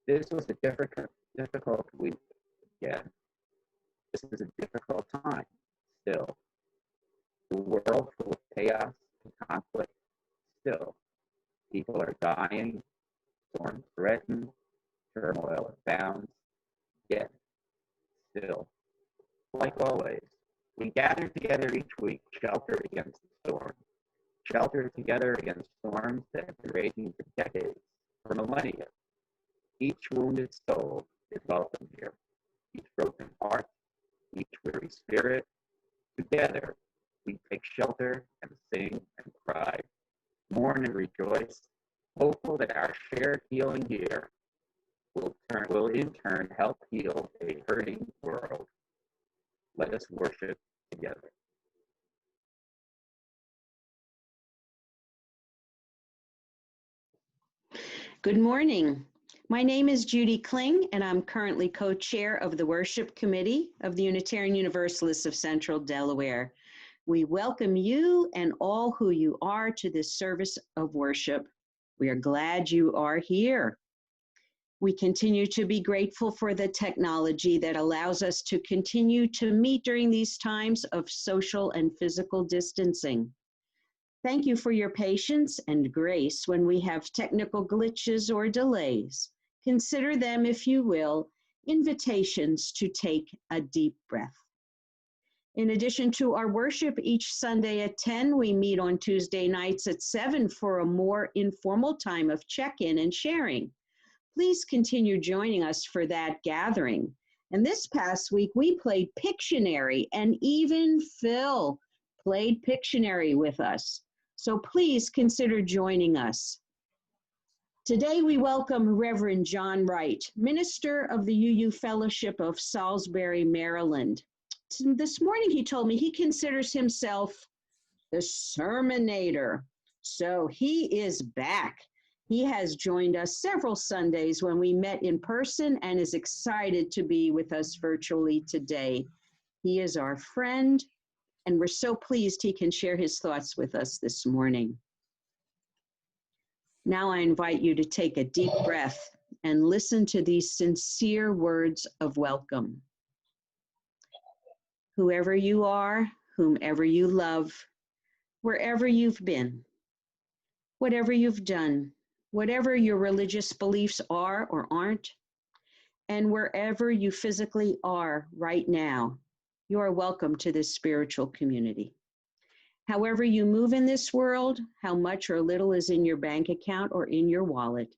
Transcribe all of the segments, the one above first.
This was a difficult week. Yeah, this is a difficult time still. The world full of chaos and conflict still. People are dying, storms threaten, turmoil abounds, yet still, like always, we gather together each week, sheltered against the storm, sheltered together against storms that have been raging for decades, for millennia. Each wounded soul is welcome here, each broken heart, each weary spirit. Together, we take shelter and sing and cry, mourn and rejoice, hopeful that our shared healing here will in turn help heal a hurting world. Let us worship together. Good morning. My name is Judy Kling, and I'm currently co-chair of the Worship Committee of the Unitarian Universalists of Central Delaware. We welcome you and all who you are to this service of worship. We are glad you are here. We continue to be grateful for the technology that allows us to continue to meet during these times of social and physical distancing. Thank you for your patience and grace when we have technical glitches or delays. Consider them, if you will, invitations to take a deep breath. In addition to our worship each Sunday at 10, we meet on Tuesday nights at 7 for a more informal time of check-in and sharing. Please continue joining us for that gathering. And this past week, we played Pictionary, and even Phil played Pictionary with us. So please consider joining us. Today, we welcome Rev John Wright, minister of the UU Fellowship of Salisbury, Maryland. This morning, he told me he considers himself the sermonator. So he is back. He has joined us several Sundays when we met in person and is excited to be with us virtually today. He is our friend, and we're so pleased he can share his thoughts with us this morning. Now I invite you to take a deep breath and listen to these sincere words of welcome. Whoever you are, whomever you love, wherever you've been, whatever you've done, whatever your religious beliefs are or aren't, and wherever you physically are right now, you are welcome to this spiritual community. However you move in this world, how much or little is in your bank account or in your wallet,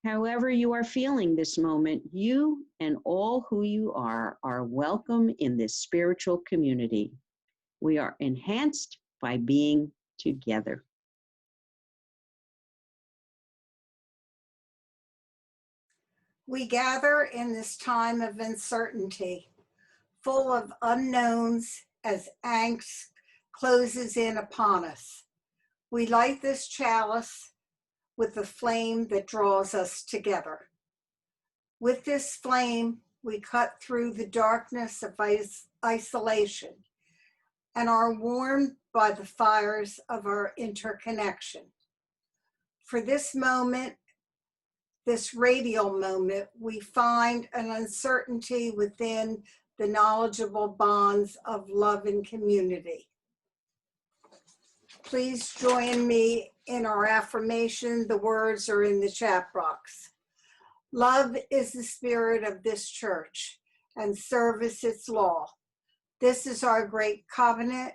however you are feeling this moment, you and all who you are welcome in this spiritual community. We are enhanced by being together. We gather in this time of uncertainty, full of unknowns as angst closes in upon us. We light this chalice with the flame that draws us together. With this flame, we cut through the darkness of isolation and are warmed by the fires of our interconnection. For this moment, this radial moment, we find an uncertainty within the knowledgeable bonds of love and community. Please join me in our affirmation. The words are in the chat box. Love is the spirit of this church, and service its law. This is our great covenant,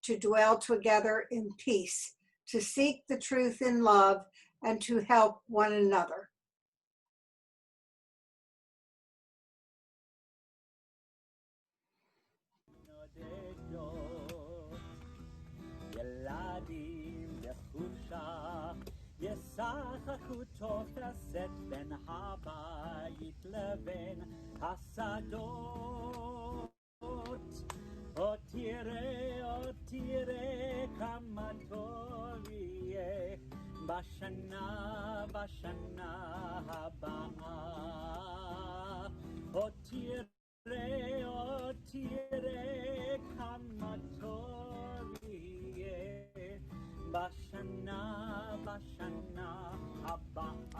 to dwell together in peace, to seek the truth in love, and to help one another. ישחקו תוך כסת בין הבית לבין השדות. עוד תראה כמה טוב יהיה בשנה הבאה. עוד תראה כמה טוב יהיה בשנה הבאה.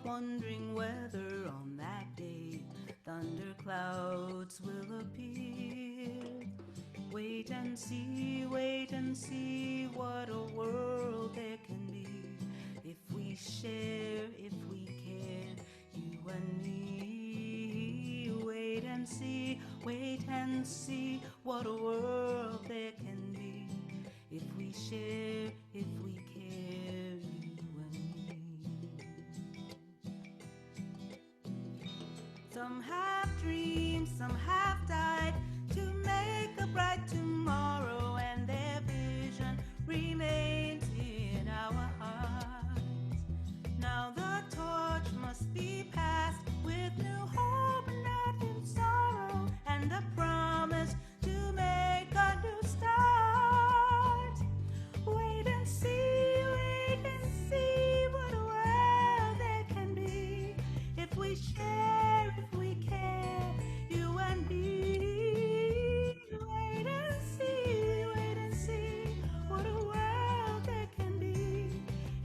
wondering whether on that day thunderclouds will appear. Wait and see what a world there can be if we share, if we care, you and me. Wait and see what a world there can be if we share, if we care, you and me. Some have dreamed, some have died to make a bright tomorrow, and their vision remains in our hearts. Now the torch must be passed with new hope, not in sorrow, and the promise to make a new start. Wait and see what a world there can be if we share, if we care, you and me. Wait and see what a world there can be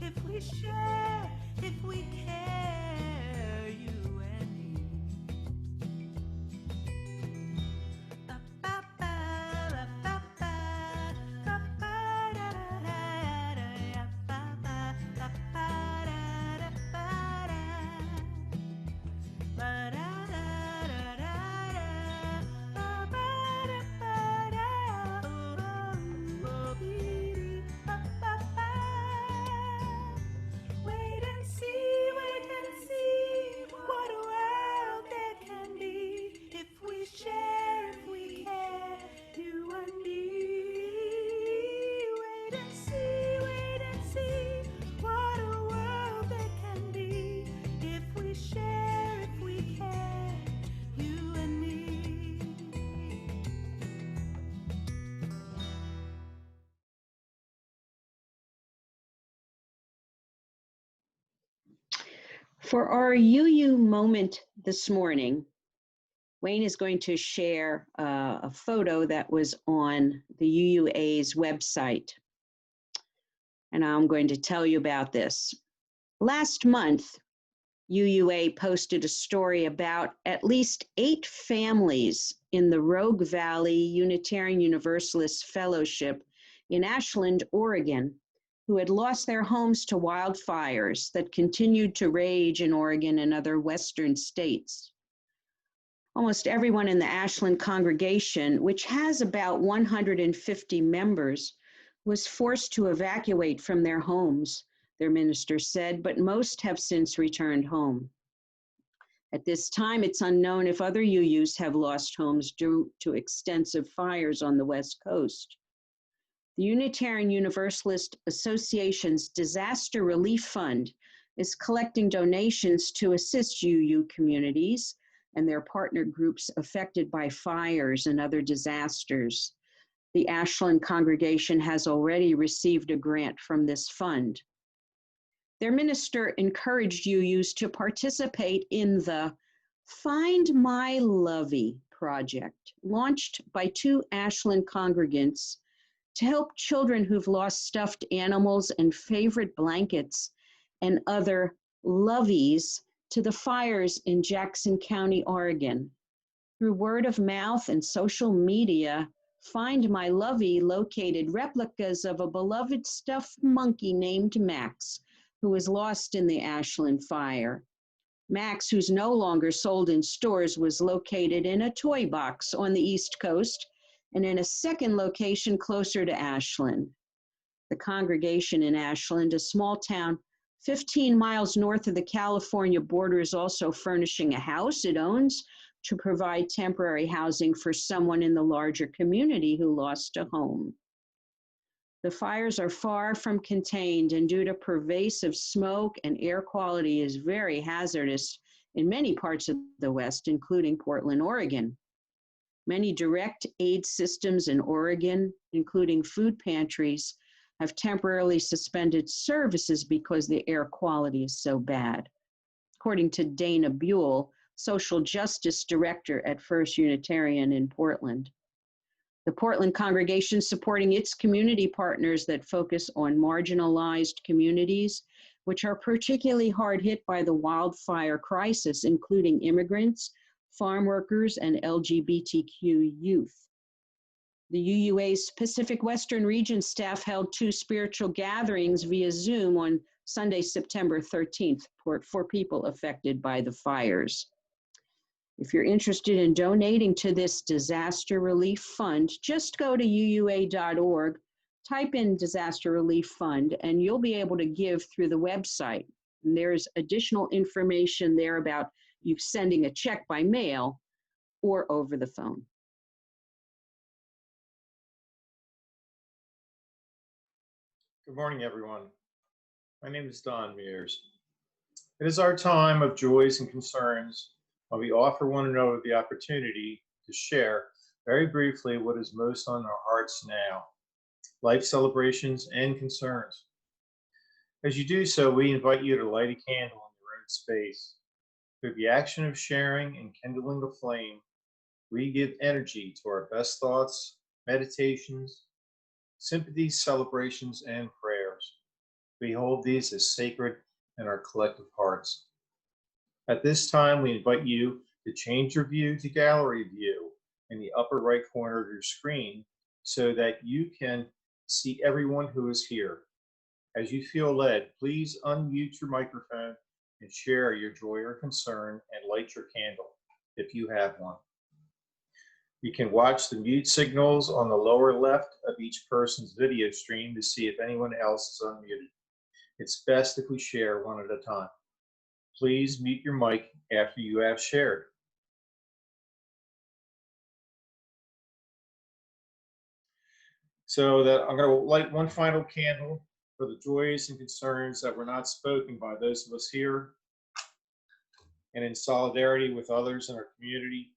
if we share, if we care, you and me. Wait and see what a world there can be if we share, if we care, you and me. Wait and see what a world there can be if we share, if we care, you and me. For our UU moment this morning, Wayne is going to share a photo that was on the UUA's website. And I'm going to tell you about this. Last month, UUA posted a story about at least 8 families in the Rogue Valley Unitarian Universalist Fellowship in Ashland, Oregon, who had lost their homes to wildfires that continued to rage in Oregon and other Western states. Almost everyone in the Ashland congregation, which has about 150 members, was forced to evacuate from their homes, their minister said, but most have since returned home. At this time, it's unknown if other UUs have lost homes due to extensive fires on the West Coast. The Unitarian Universalist Association's Disaster Relief Fund is collecting donations to assist UU communities and their partner groups affected by fires and other disasters. The Ashland congregation has already received a grant from this fund. Their minister encouraged UUs to participate in the Find My Lovey project, launched by 2 Ashland congregants to help children who've lost stuffed animals and favorite blankets and other loveys to the fires in Jackson County, Oregon. Through word of mouth and social media, Find My Lovey located replicas of a beloved stuffed monkey named Max, who was lost in the Ashland fire. Max, who's no longer sold in stores, was located in a toy box on the East Coast and in a second location closer to Ashland. The congregation in Ashland, a small town 15 miles north of the California border, is also furnishing a house it owns to provide temporary housing for someone in the larger community who lost a home. The fires are far from contained, and due to pervasive smoke and air quality is very hazardous in many parts of the West, including Portland, Oregon. Many direct aid systems in Oregon, including food pantries, have temporarily suspended services because the air quality is so bad. According to Dana Buell, Social Justice Director at First Unitarian in Portland. The Portland congregation, supporting its community partners that focus on marginalized communities, which are particularly hard hit by the wildfire crisis, including immigrants, farm workers, and LGBTQ youth. The UUA's Pacific Western Region staff held 2 spiritual gatherings via Zoom on Sunday, September 13th for people affected by the fires. If you're interested in donating to this disaster relief fund, just go to uua.org, type in Disaster Relief Fund, and you'll be able to give through the website. And there's additional information there about you sending a check by mail or over the phone. Good morning, everyone. My name is Don Mears. It is our time of joys and concerns when we offer one another the opportunity to share very briefly what is most on our hearts now, life celebrations and concerns. As you do so, we invite you to light a candle in your own space. Through the action of sharing and kindling the flame, we give energy to our best thoughts, meditations, sympathies, celebrations, and prayers. We hold these as sacred in our collective hearts. At this time, we invite you to change your view to gallery view in the upper right corner of your screen so that you can see everyone who is here. As you feel led, please unmute your microphone and share your joy or concern and light your candle if you have one. You can watch the mute signals on the lower left of each person's video stream to see if anyone else is unmuted. It's best if we share one at a time. Please mute your mic after you have shared. So that I'm going to light one final candle for the joys and concerns that were not spoken by those of us here, and in solidarity with others in our community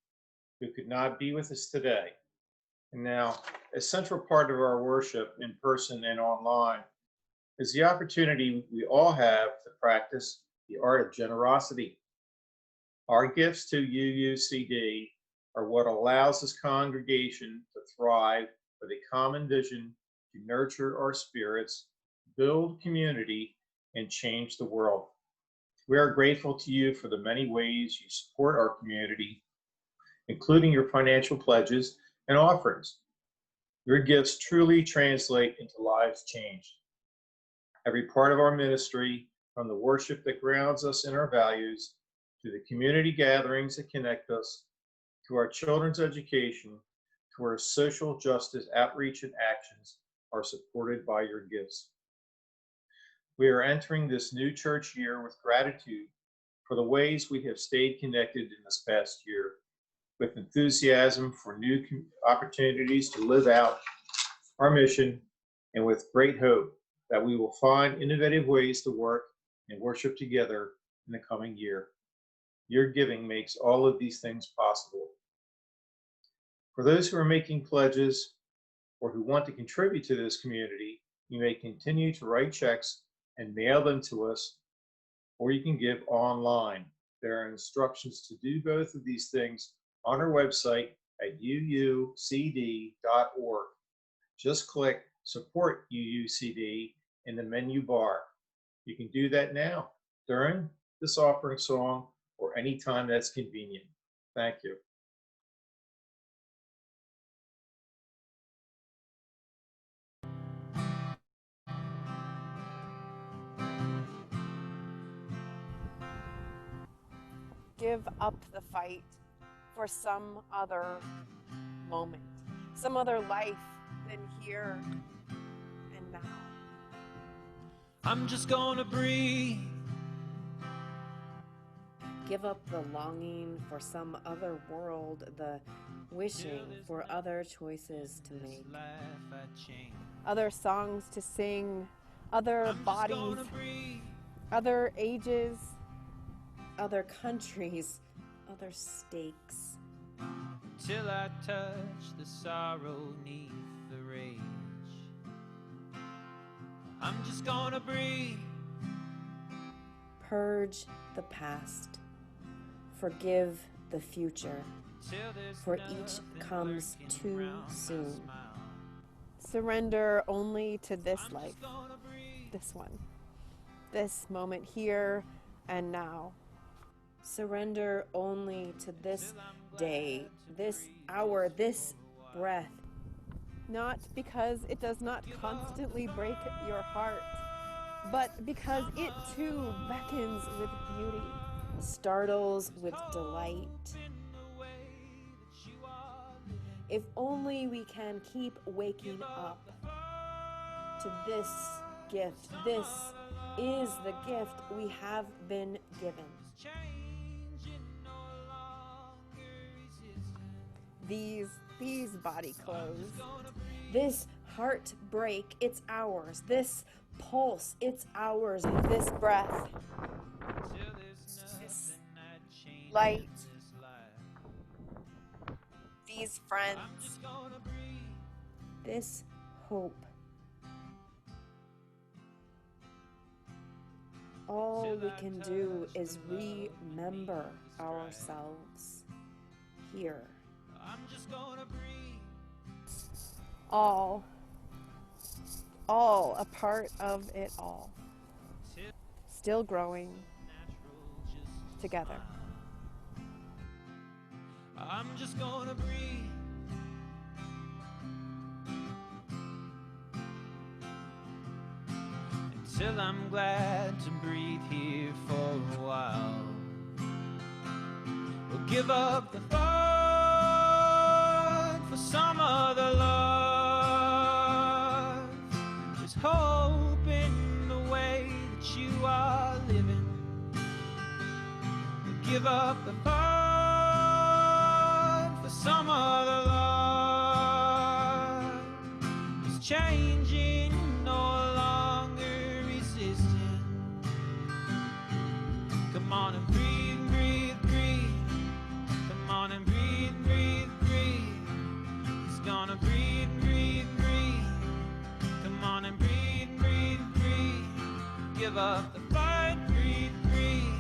who could not be with us today. And now, a central part of our worship in person and online is the opportunity we all have to practice the art of generosity. Our gifts to UUCD are what allows this congregation to thrive with a common vision to nurture our spirits, build community, and change the world. We are grateful to you for the many ways you support our community, including your financial pledges and offerings. Your gifts truly translate into lives changed. Every part of our ministry, from the worship that grounds us in our values, to the community gatherings that connect us, to our children's education, to our social justice outreach and actions, are supported by your gifts. We are entering this new church year with gratitude for the ways we have stayed connected in this past year, with enthusiasm for new opportunities to live out our mission, and with great hope that we will find innovative ways to work and worship together in the coming year. Your giving makes all of these things possible. For those who are making pledges or who want to contribute to this community, you may continue to write checks and mail them to us, or you can give online. There are instructions to do both of these things on our website at uucd.org. Just click Support UUCD in the menu bar. You can do that now, during this offering song, or any time that's convenient. Thank you. Give up the fight for some other moment, some other life than here and now. I'm just gonna breathe. Give up the longing for some other world, the wishing for other choices to make. Other songs to sing, other bodies, other ages, Other countries, other stakes. Till I touch the sorrow neath the rage. I'm just gonna breathe. Purge the past. Forgive the future. For each comes too soon. surrender only to this life, this one, this moment here and now. Surrender only to this day, this hour, this breath. Not because it does not constantly break your heart, but because it too beckons with beauty. Startles with delight. If only we can keep waking up to this gift. This is the gift we have been given. These body clothes. This heartbreak, it's ours. This pulse, it's ours. This breath. This light. These friends. This hope. All we can do is remember ourselves here. All a part of it all. Still growing together. I'm just gonna breathe. Until I'm glad to breathe here for a while. We'll give up the fight for some other love. There's hope in the way that you are living. We'll give up the fight for some other love. It's changing, no longer resisting. Come on and breathe, breathe, breathe. Come on and breathe, breathe, breathe. He's gonna breathe, breathe, breathe. Come on and breathe, breathe, breathe. Give up the fight, breathe, breathe.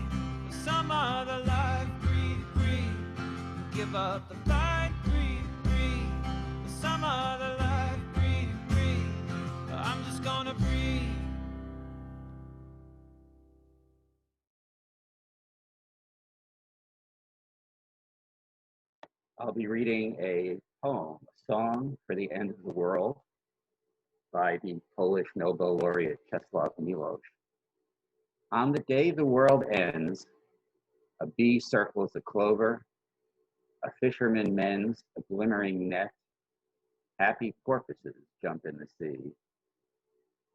For some other life, breathe, breathe. Give up the fight, breathe, breathe. For some other life, breathe, breathe. I'm just gonna breathe. I'll be reading a poem, a song for the end of the world by the Polish Nobel laureate Czesław Miłosz. On the day the world ends, a bee circles a clover, a fisherman mends a glimmering net, happy porpoises jump in the sea.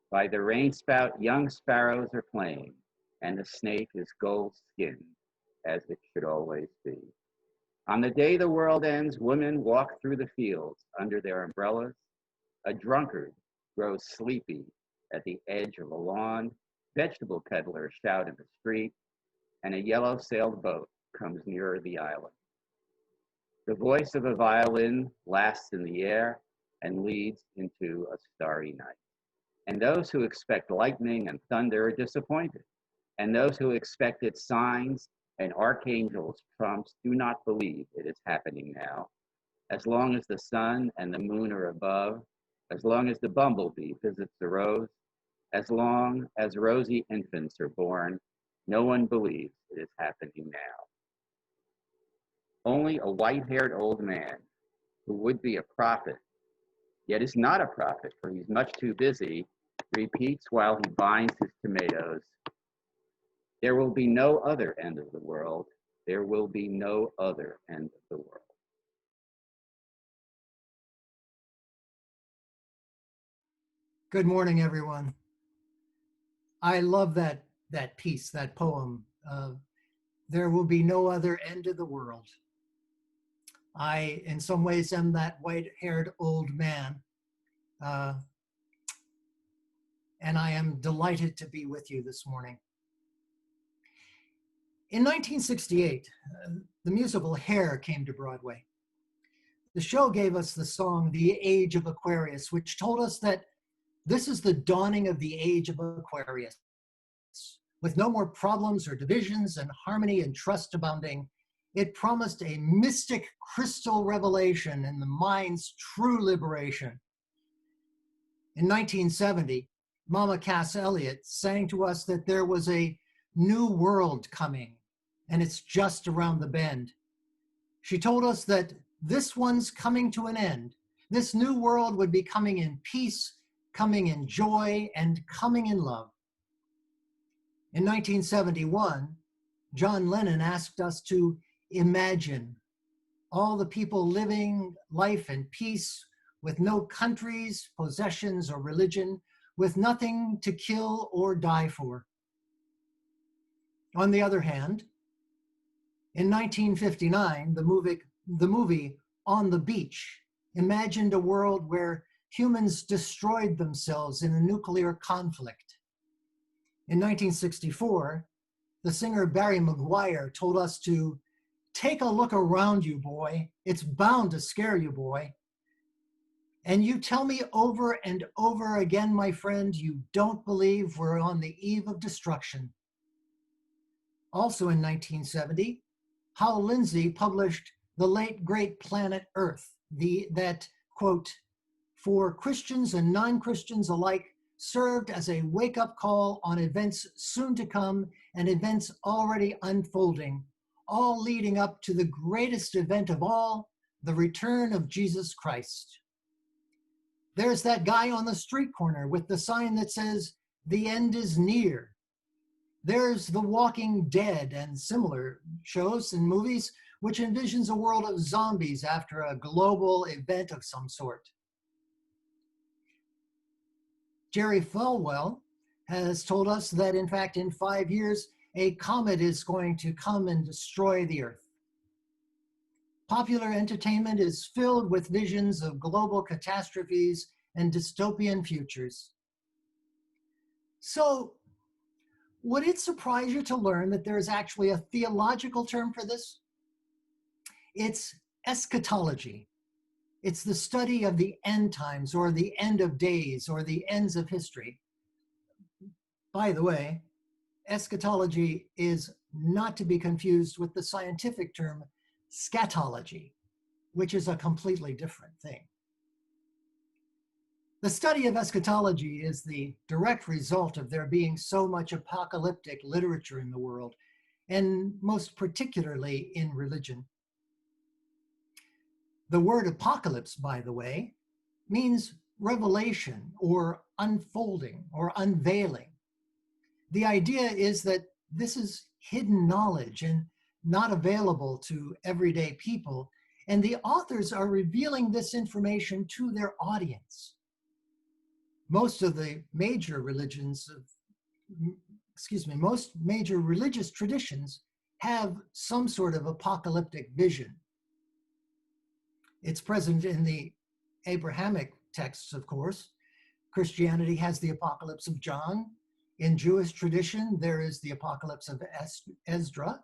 By the rain spout, young sparrows are playing, and the snake is gold-skinned, as it should always be. On the day the world ends, women walk through the fields under their umbrellas. A drunkard grows sleepy at the edge of a lawn. Vegetable peddlers shout in the street, and a yellow-sailed boat comes nearer the island. The voice of a violin lasts in the air and leads into a starry night. And those who expect lightning and thunder are disappointed. And those who expected signs and archangels' trumps do not believe it is happening now. As long as the sun and the moon are above, as long as the bumblebee visits the rose, as long as rosy infants are born, no one believes it is happening now. Only a white-haired old man who would be a prophet, yet is not a prophet, for he's much too busy, repeats while he binds his tomatoes, "There will be no other end of the world. There will be no other end of the world." Good morning, everyone. I love that piece, that poem. There will be no other end of the world. I, in some ways, am that white-haired old man. And I am delighted to be with you this morning. In 1968, the musical Hair came to Broadway. The show gave us the song, The Age of Aquarius, which told us that this is the dawning of the age of Aquarius. With no more problems or divisions and harmony and trust abounding, it promised a mystic crystal revelation in the mind's true liberation. In 1970, Mama Cass Elliot sang to us that there was a new world coming, and it's just around the bend. She told us that this one's coming to an end. This new world would be coming in peace, coming in joy, and coming in love. In 1971, John Lennon asked us to imagine all the people living life in peace with no countries, possessions, or religion, with nothing to kill or die for. On the other hand, in 1959, the movie On the Beach imagined a world where humans destroyed themselves in a nuclear conflict. In 1964, the singer Barry Maguire told us to take a look around you, boy. It's bound to scare you, boy. And you tell me over and over again, my friend, you don't believe we're on the eve of destruction. Also in 1970, Hal Lindsey published The Late Great Planet Earth, that, quote, for Christians and non-Christians alike, served as a wake-up call on events soon to come and events already unfolding, all leading up to the greatest event of all, the return of Jesus Christ. There's that guy on the street corner with the sign that says, "The end is near." There's The Walking Dead and similar shows and movies which envisions a world of zombies after a global event of some sort. Jerry Falwell has told us that, in fact, in 5 years, a comet is going to come and destroy the Earth. Popular entertainment is filled with visions of global catastrophes and dystopian futures. So, would it surprise you to learn that there is actually a theological term for this? It's eschatology. It's the study of the end times or the end of days or the ends of history. By the way, eschatology is not to be confused with the scientific term scatology, which is a completely different thing. The study of eschatology is the direct result of there being so much apocalyptic literature in the world, and most particularly in religion. The word apocalypse, by the way, means revelation or unfolding or unveiling. The idea is that this is hidden knowledge and not available to everyday people, and the authors are revealing this information to their audience. Most major religious traditions have some sort of apocalyptic vision. It's present in the Abrahamic texts, of course. Christianity has the apocalypse of John. In Jewish tradition, there is the apocalypse of Esdras.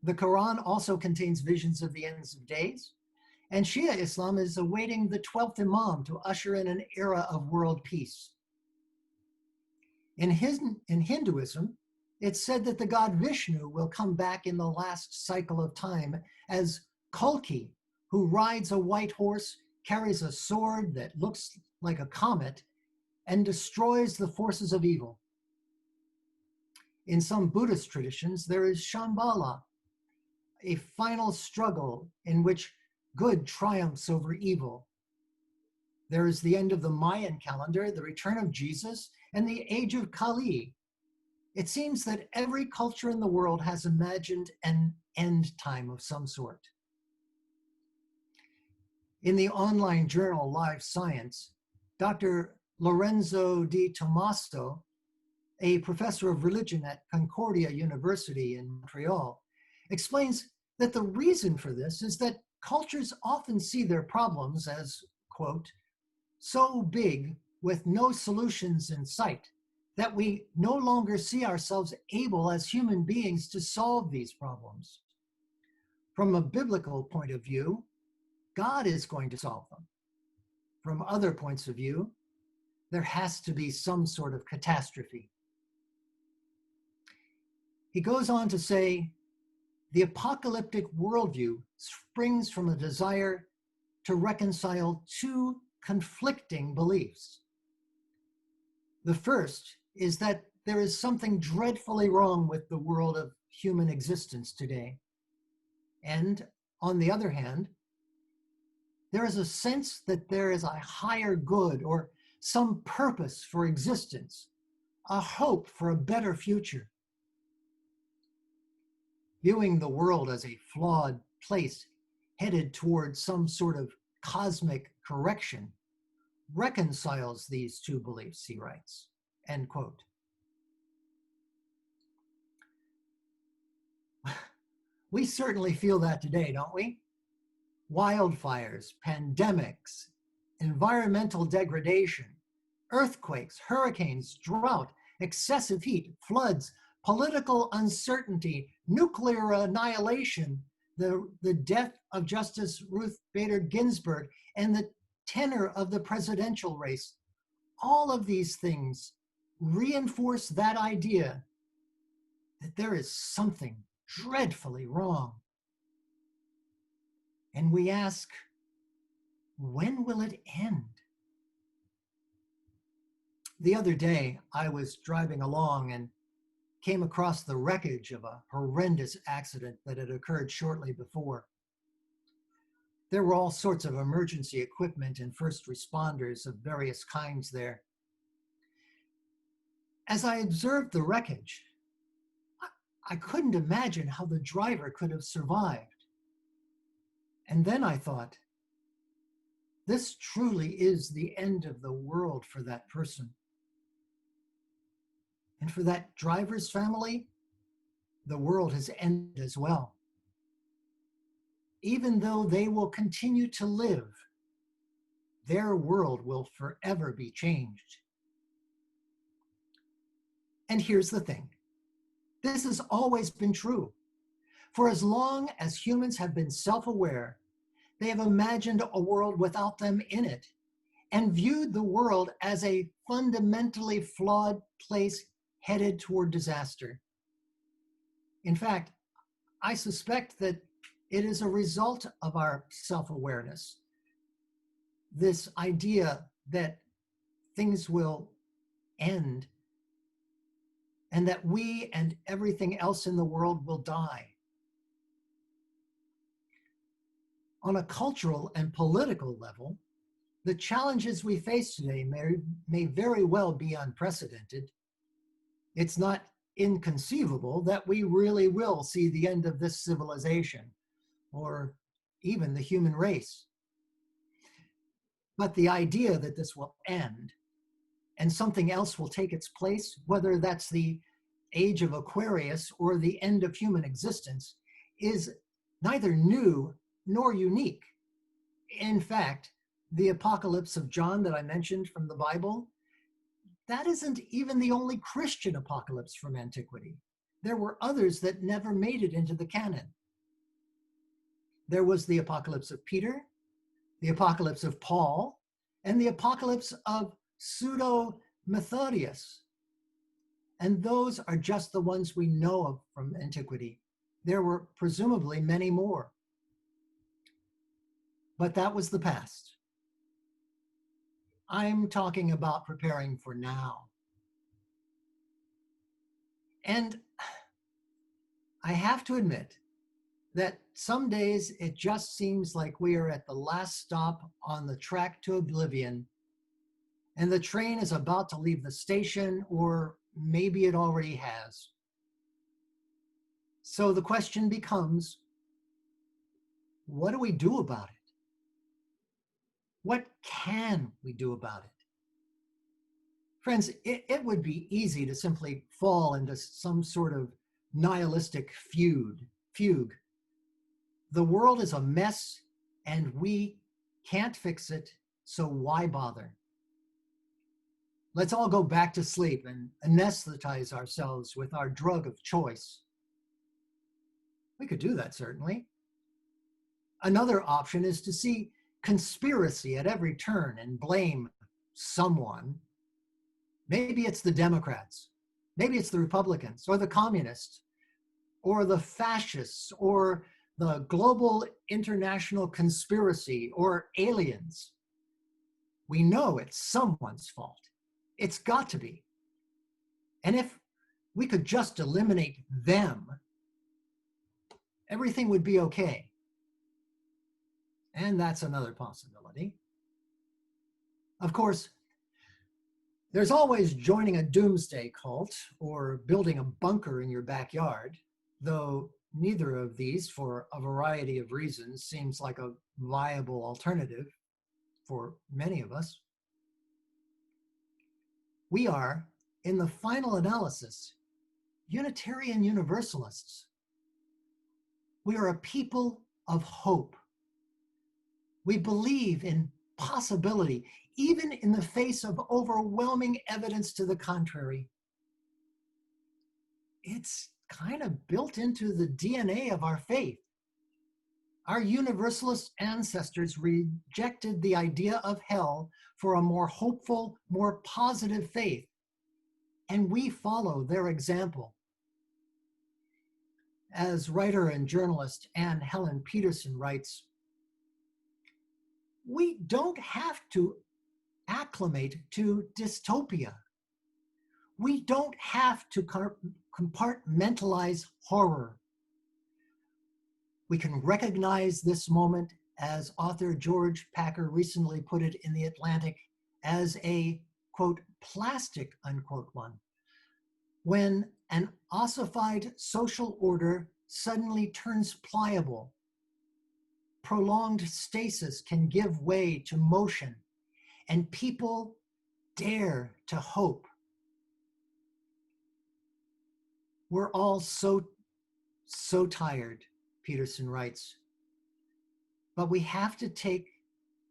The Quran also contains visions of the ends of days. And Shia Islam is awaiting the 12th Imam to usher in an era of world peace. In Hinduism, it's said that the god Vishnu will come back in the last cycle of time as Kalki, who rides a white horse, carries a sword that looks like a comet, and destroys the forces of evil. In some Buddhist traditions, there is Shambhala, a final struggle in which good triumphs over evil. There is the end of the Mayan calendar, the return of Jesus, and the age of Kali. It seems that every culture in the world has imagined an end time of some sort. In the online journal Live Science, Dr. Lorenzo Di Tommaso, a professor of religion at Concordia University in Montreal, explains that the reason for this is that cultures often see their problems as, quote, so big with no solutions in sight that we no longer see ourselves able as human beings to solve these problems. From a biblical point of view, God is going to solve them. From other points of view, there has to be some sort of catastrophe. He goes on to say, the apocalyptic worldview springs from a desire to reconcile two conflicting beliefs. The first is that there is something dreadfully wrong with the world of human existence today. And on the other hand, there is a sense that there is a higher good or some purpose for existence, a hope for a better future. Viewing the world as a flawed place headed toward some sort of cosmic correction reconciles these two beliefs, he writes, end quote. We certainly feel that today, don't we? Wildfires, pandemics, environmental degradation, earthquakes, hurricanes, drought, excessive heat, floods, political uncertainty, nuclear annihilation, the death of Justice Ruth Bader Ginsburg, and the tenor of the presidential race. All of these things reinforce that idea that there is something dreadfully wrong. And we ask, when will it end? The other day, I was driving along and came across the wreckage of a horrendous accident that had occurred shortly before. There were all sorts of emergency equipment and first responders of various kinds there. As I observed the wreckage, I couldn't imagine how the driver could have survived. And then I thought, this truly is the end of the world for that person. And for that driver's family, the world has ended as well. Even though they will continue to live, their world will forever be changed. And here's the thing. This has always been true. For as long as humans have been self-aware, they have imagined a world without them in it and viewed the world as a fundamentally flawed place headed toward disaster. In fact, I suspect that it is a result of our self-awareness. This idea that things will end and that we and everything else in the world will die. On a cultural and political level, the challenges we face today may very well be unprecedented. It's not inconceivable that we really will see the end of this civilization, or even the human race. But the idea that this will end and something else will take its place, whether that's the age of Aquarius or the end of human existence, is neither new nor unique. In fact, the apocalypse of John that I mentioned from the Bible, that isn't even the only Christian apocalypse from antiquity. There were others that never made it into the canon. There was the apocalypse of Peter, the apocalypse of Paul, and the apocalypse of Pseudo-Methodius. And those are just the ones we know of from antiquity. There were presumably many more. But that was the past. I'm talking about preparing for now. And I have to admit that some days it just seems like we are at the last stop on the track to oblivion, and the train is about to leave the station, or maybe it already has. So the question becomes, what do we do about it? What can we do about it? Friends, it would be easy to simply fall into some sort of nihilistic fugue. The world is a mess and we can't fix it, so why bother? Let's all go back to sleep and anesthetize ourselves with our drug of choice. We could do that, certainly. Another option is to see conspiracy at every turn and blame someone. Maybe it's the Democrats, maybe it's the Republicans, or the communists, or the fascists, or the global international conspiracy or aliens. We know it's someone's fault. It's got to be. And if we could just eliminate them, everything would be okay. And that's another possibility. Of course, there's always joining a doomsday cult or building a bunker in your backyard, though neither of these, for a variety of reasons, seems like a viable alternative for many of us. We are, in the final analysis, Unitarian Universalists. We are a people of hope. We believe in possibility, even in the face of overwhelming evidence to the contrary. It's kind of built into the DNA of our faith. Our Universalist ancestors rejected the idea of hell for a more hopeful, more positive faith, and we follow their example. As writer and journalist Anne Helen Peterson writes, we don't have to acclimate to dystopia. We don't have to compartmentalize horror. We can recognize this moment, as author George Packer recently put it in The Atlantic, as a, quote, plastic, unquote, one, when an ossified social order suddenly turns pliable. Prolonged stasis can give way to motion, and people dare to hope. We're all so tired, Peterson writes, but we have to take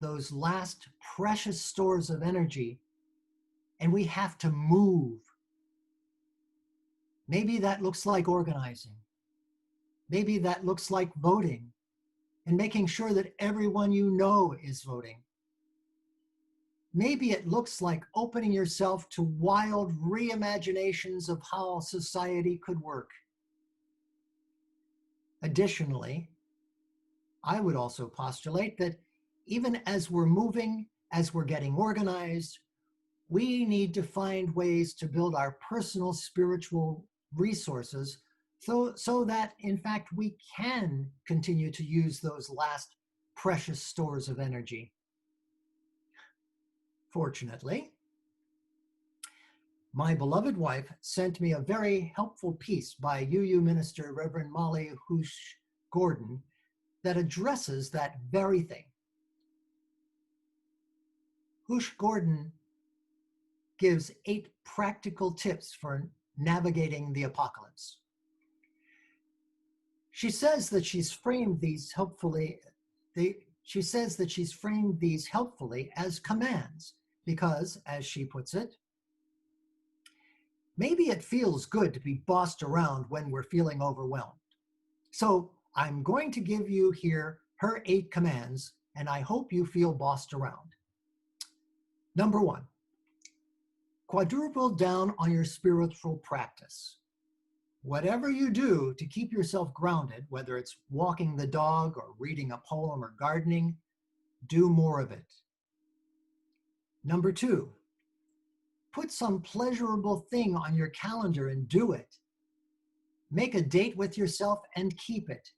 those last precious stores of energy and we have to move. Maybe that looks like organizing. Maybe that looks like voting and making sure that everyone you know is voting. Maybe it looks like opening yourself to wild reimaginations of how society could work. Additionally, I would also postulate that even as we're moving, as we're getting organized, we need to find ways to build our personal spiritual resources so that, in fact, we can continue to use those last precious stores of energy. Fortunately, my beloved wife sent me a very helpful piece by UU minister Reverend Molly Hoosh Gordon that addresses that very thing. Hoosh Gordon gives 8 practical tips for navigating the apocalypse. She says that she's framed these helpfully as commands because, as she puts it, maybe it feels good to be bossed around when we're feeling overwhelmed. So I'm going to give you here her 8 commands, and I hope you feel bossed around. Number 1, quadruple down on your spiritual practice. Whatever you do to keep yourself grounded, whether it's walking the dog or reading a poem or gardening, do more of it. Number 2, put some pleasurable thing on your calendar and do it. Make a date with yourself and keep it.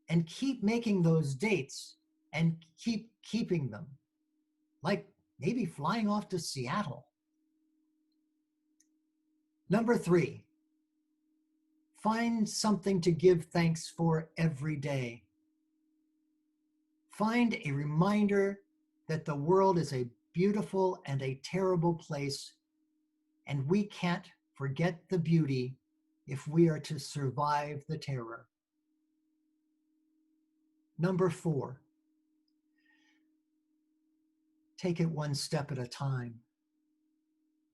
And keep making those dates and keep keeping them. Like maybe flying off to Seattle. Number 3, find something to give thanks for every day. Find a reminder that the world is a beautiful and a terrible place, and we can't forget the beauty if we are to survive the terror. Number 4, take it one step at a time.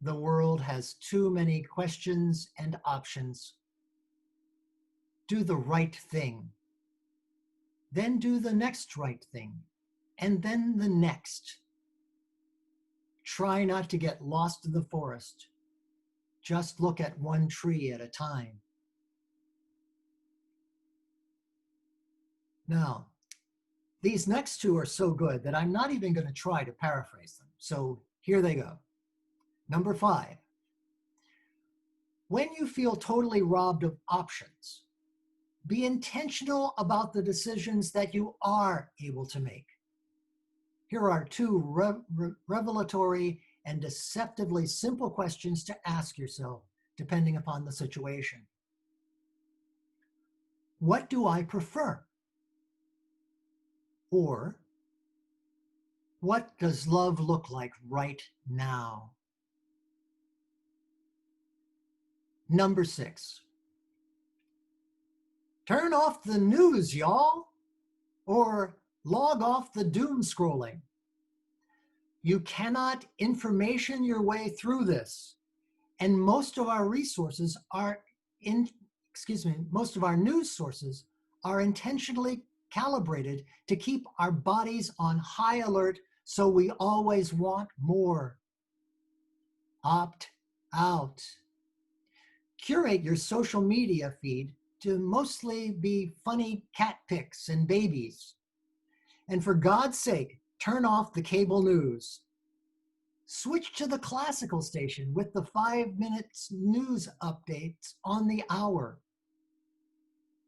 The world has too many questions and options. Do the right thing. Then do the next right thing, and then the next. Try not to get lost in the forest. Just look at one tree at a time. Now, these next two are so good that I'm not even going to try to paraphrase them. So here they go. Number 5. When you feel totally robbed of options, be intentional about the decisions that you are able to make. Here are two revelatory and deceptively simple questions to ask yourself, depending upon the situation. What do I prefer? Or, what does love look like right now? Number 6. Turn off the news, y'all, or log off the doom scrolling. You cannot information your way through this, and most of our resources are most of our news sources are intentionally calibrated to keep our bodies on high alert, so we always want more. Opt out. Curate your social media feed to mostly be funny cat pics and babies. And for God's sake, turn off the cable news. Switch to the classical station with the 5-minute news updates on the hour.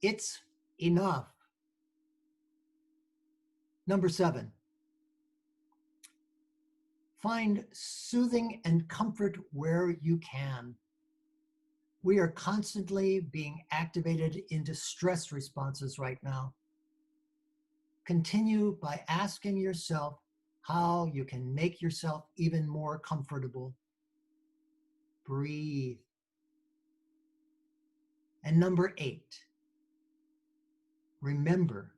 It's enough. Number 7. Find soothing and comfort where you can. We are constantly being activated into stress responses right now. Continue by asking yourself how you can make yourself even more comfortable. Breathe. And number 8, remember,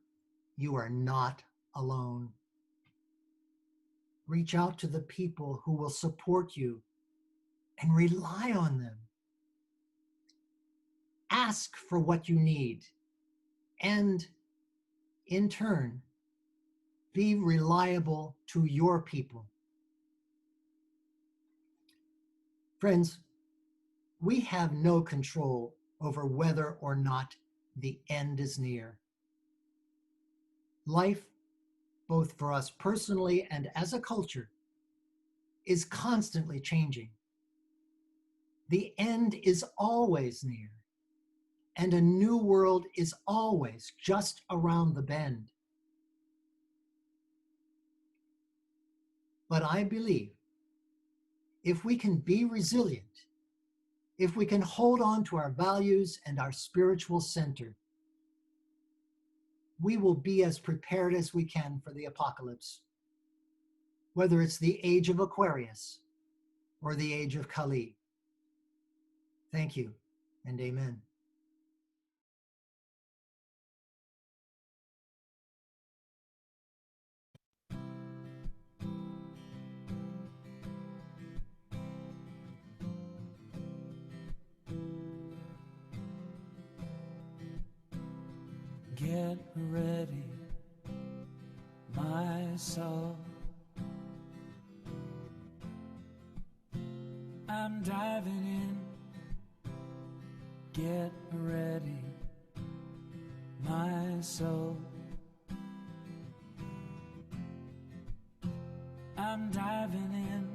you are not alone. Reach out to the people who will support you and rely on them. Ask for what you need, and in turn, be reliable to your people. Friends, we have no control over whether or not the end is near. Life, both for us personally and as a culture, is constantly changing. The end is always near, and a new world is always just around the bend. But I believe if we can be resilient, if we can hold on to our values and our spiritual center, we will be as prepared as we can for the apocalypse, whether it's the age of Aquarius or the age of Kali. Thank you, and amen. Get ready, my soul. I'm diving in. Get ready, my soul. I'm diving in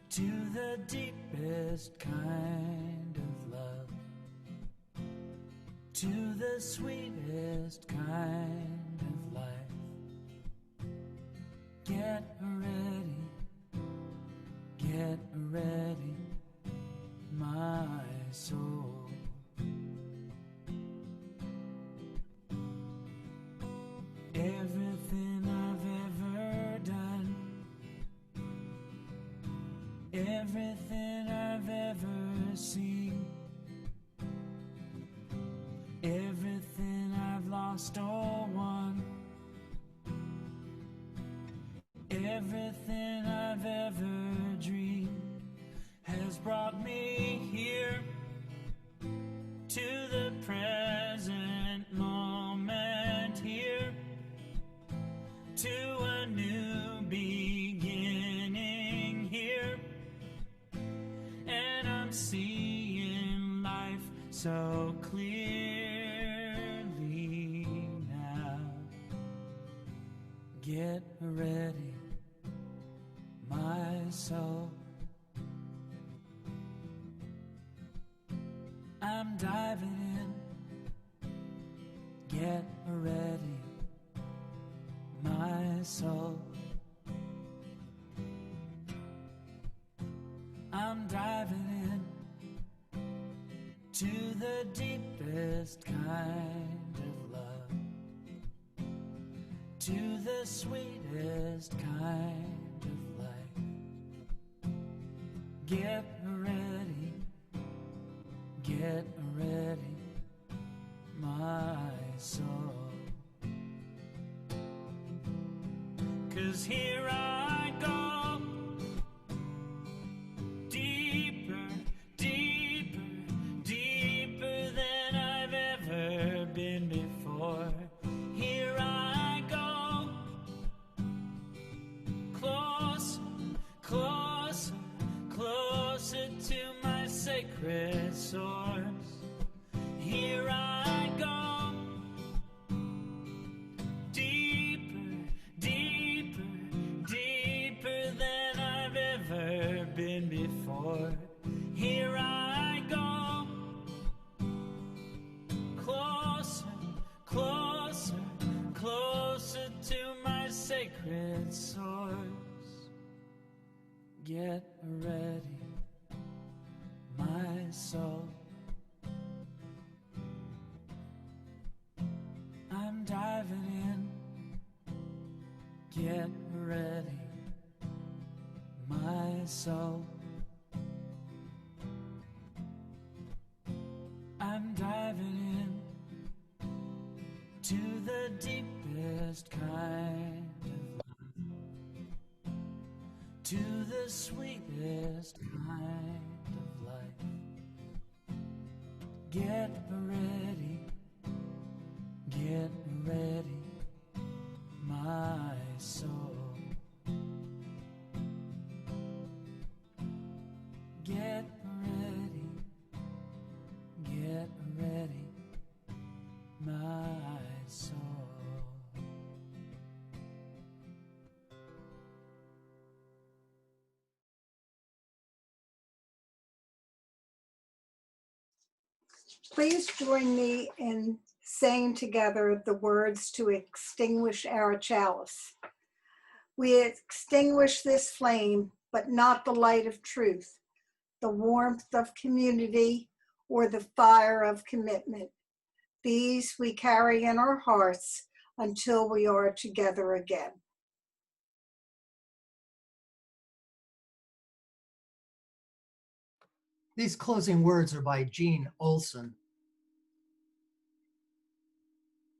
to the deepest kind of love, to the sweetest kind of life. Get ready, my soul. Everything I've ever done, everything I've ever seen, everything I've lost or won, everything I've ever dreamed has brought me here to the present moment, here to a new beginning here, and I'm seeing life so clearly. I'm diving in, get ready, my soul. I'm diving in to the deepest kind of love, to the sweetest kind of life. Get ready, my soul. 'Cause here I go, deeper, deeper, deeper than I've ever been before. Here I go, closer, closer, closer to my sacred source. Here I go, deeper, deeper, deeper than I've ever been before. Here I go, closer, closer, closer to my sacred source. Get ready, my soul. I'm diving in, get ready, my soul. I'm diving in to the deepest kind of love, to the sweetest kind of life. Get ready, my soul. Get ready, my soul. Please join me in saying together the words to extinguish our chalice. We extinguish this flame, but not the light of truth, the warmth of community, or the fire of commitment. These we carry in our hearts until we are together again. These closing words are by Jean Olson.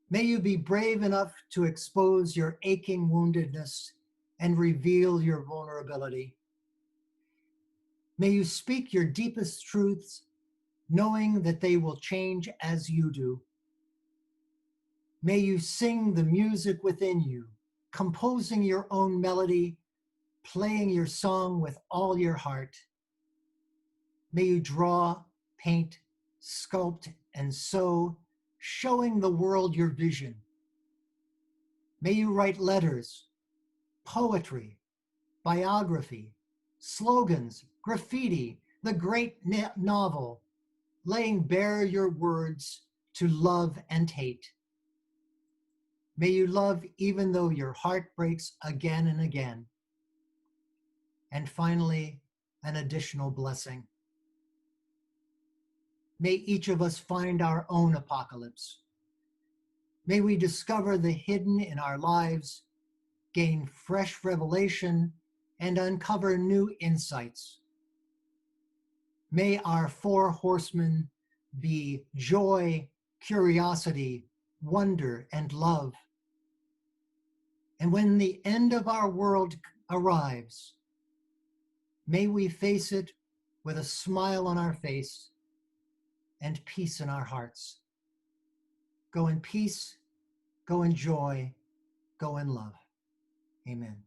May you be brave enough to expose your aching woundedness and reveal your vulnerability. May you speak your deepest truths, knowing that they will change as you do. May you sing the music within you, composing your own melody, playing your song with all your heart. May you draw, paint, sculpt, and sew, showing the world your vision. May you write letters, poetry, biography, slogans, graffiti, the great novel, laying bare your words to love and hate. May you love even though your heart breaks again and again. And finally, an additional blessing. May each of us find our own apocalypse. May we discover the hidden in our lives, gain fresh revelation, and uncover new insights. May our 4 horsemen be joy, curiosity, wonder, and love. And when the end of our world arrives, may we face it with a smile on our face and peace in our hearts. Go in peace, go in joy, go in love. Amen.